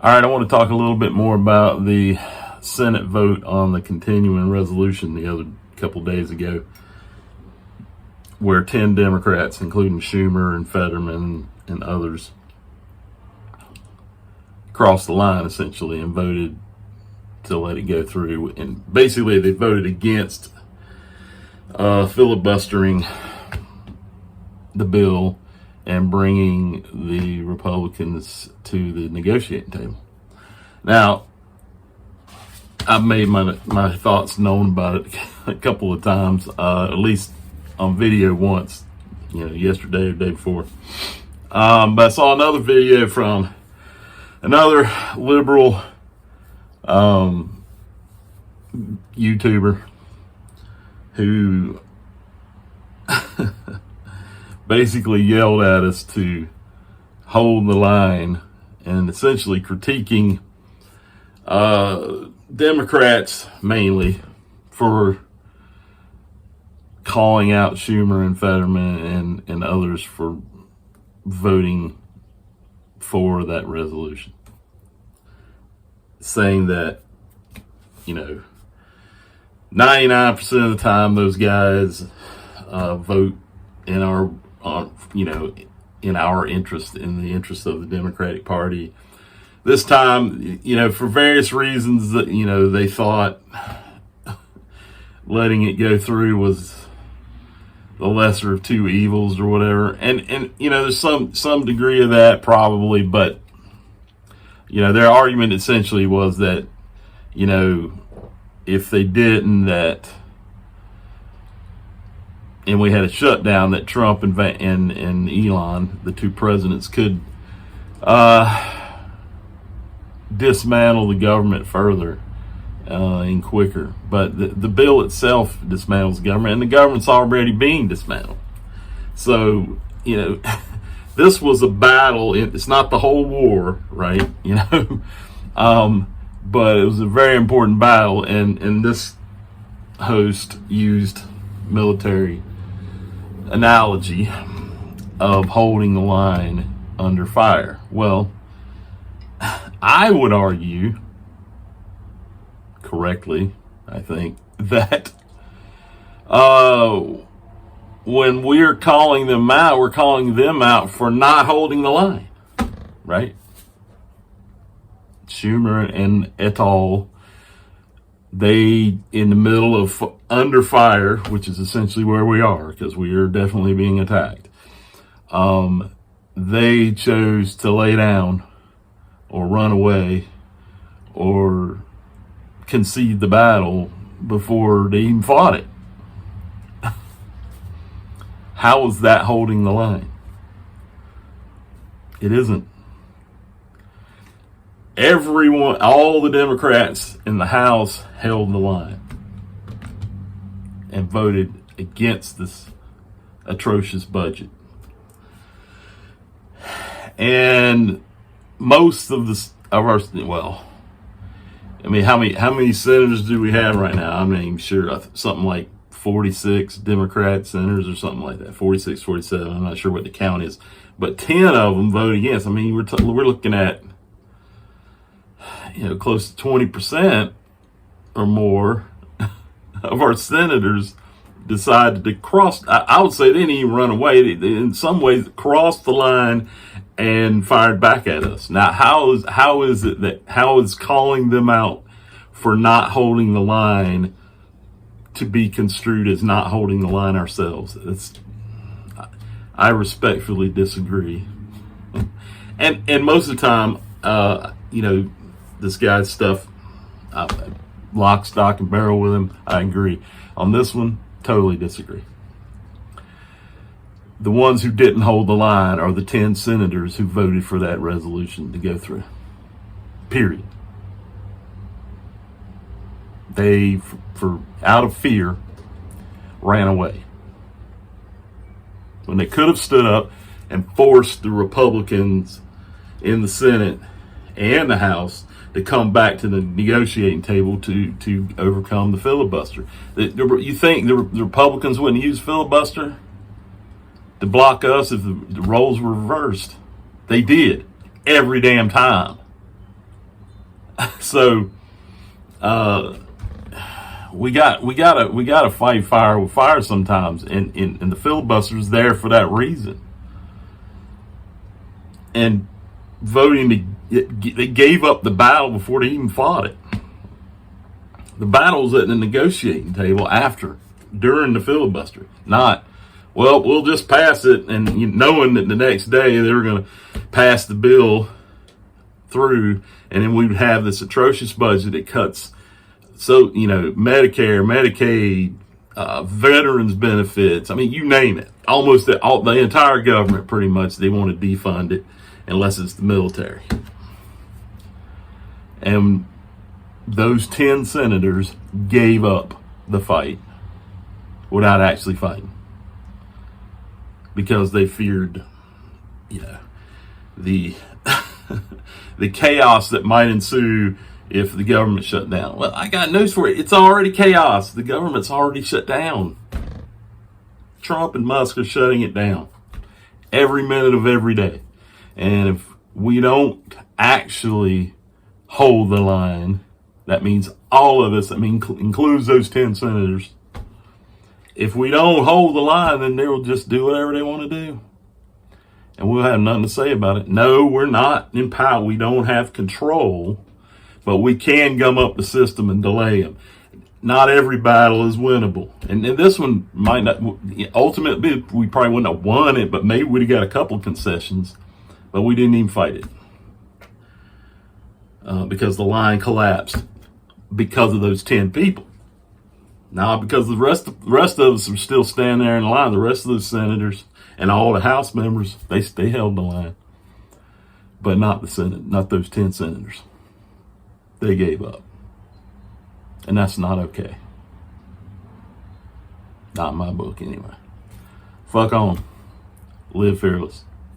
All right, I want to talk a little bit more about the Senate vote on the continuing resolution the other couple days ago, where 10 Democrats, including Schumer and Fetterman and others, crossed the line essentially and voted to let it go through. And basically, they voted against filibustering the bill and bringing the Republicans to the negotiating table. Now, I've made my thoughts known about it a couple of times, at least on video once, yesterday or the day before. But I saw another video from another liberal YouTuber who basically yelled at us to hold the line and essentially critiquing Democrats mainly for calling out Schumer and Fetterman and others for voting for that resolution, saying that 99% of the time those guys vote in our in our interest, in the interest of the Democratic Party. This time, for various reasons that they thought letting it go through was the lesser of two evils or whatever, and there's some degree of that probably, but their argument essentially was that if they didn't, and we had a shutdown, that Trump and Elon, the two presidents, could dismantle the government further and quicker. But the bill itself dismantles the government, and the government's already being dismantled. So, this was a battle. It's not the whole war, right? But it was a very important battle, and this host used military analogy of holding the line under fire. Well, I would argue correctly, I think, that when we're calling them out, we're calling them out for not holding the line, right? Schumer and et al., they, in the middle of under fire, which is essentially where we are, because we are definitely being attacked, they chose to lay down or run away or concede the battle before they even fought it. How is that holding the line? It isn't. Everyone, all the Democrats in the House held the line and voted against this atrocious budget. And most of our, how many senators do we have right now? I'm not even sure. Something like 46 Democrat senators or something like that. 46, 47. I'm not sure what the count is, but 10 of them voted against. We're looking at close to 20% or more of our senators decided to cross. I would say they didn't even run away. They in some ways crossed the line and fired back at us. Now, how is calling them out for not holding the line to be construed as not holding the line ourselves? I respectfully disagree. And most of the time, this guy's stuff, lock, stock, and barrel with him, I agree. On this one, totally disagree. The ones who didn't hold the line are the 10 senators who voted for that resolution to go through. Period. They, out of fear, ran away. When they could have stood up and forced the Republicans in the Senate and the House to come back to the negotiating table to overcome the filibuster. You think the Republicans wouldn't use filibuster to block us if the roles were reversed? They did every damn time. So we gotta fight fire with fire sometimes, and the filibuster's there for that reason. And they gave up the battle before they even fought it. The battle's at the negotiating table during the filibuster, not, well, we'll just pass it, and knowing that the next day they were going to pass the bill through, and then we'd have this atrocious budget that cuts, Medicare, Medicaid, veterans benefits. I mean, you name it. Almost the entire government, pretty much, they want to defund it unless it's the military. And those 10 senators gave up the fight without actually fighting, because they feared, the the chaos that might ensue if the government shut down. Well, I got news for you. It's already chaos. The government's already shut down. Trump and Musk are shutting it down every minute of every day. And if we don't actually hold the line, that means all of us, includes those 10 senators. If we don't hold the line, then they will just do whatever they want to do. And we'll have nothing to say about it. No, we're not in power. We don't have control, but we can gum up the system and delay them. Not every battle is winnable. And this one might not, ultimately, we probably wouldn't have won it, but maybe we'd have got a couple concessions, but we didn't even fight it. Because the line collapsed because of those 10 people. Now, because the rest of us are still standing there in line, the rest of those senators and all the House members, they held the line. But not the Senate, not those 10 senators. They gave up. And that's not okay. Not in my book, anyway. Fuck on. Live fearless.